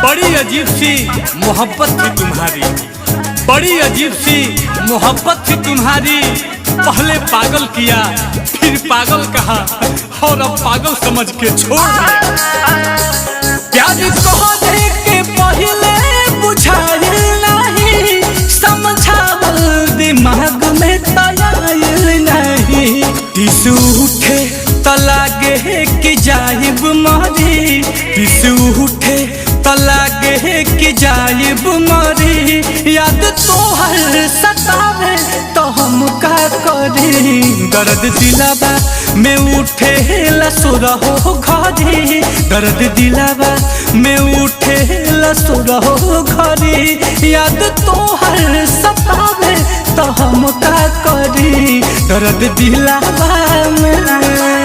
बड़ी अजीब सी मोहब्बत थी तुम्हारी, बड़ी अजीब सी मोहब्बत थी तुम्हारी। पहले पागल किया फिर पागल कहा और अब पागल समझ के छोड़ दिया। प्यार कहने के पहले बुझाइल नहीं, समझावल दिमाग में तयाइल नहीं। टिसू उठे त लागे कि जाइब मरी, टिसू उठे त लागे कि जाइब मरी। याद तोहर सतावे तो हम का करी, दर्द दिलावा में उठे लसुरहो घरी, दर्द दिलावा में उठे लसुरहो घरी। याद तोहर सतावे तो हम का करी, दर्द दिलावा में।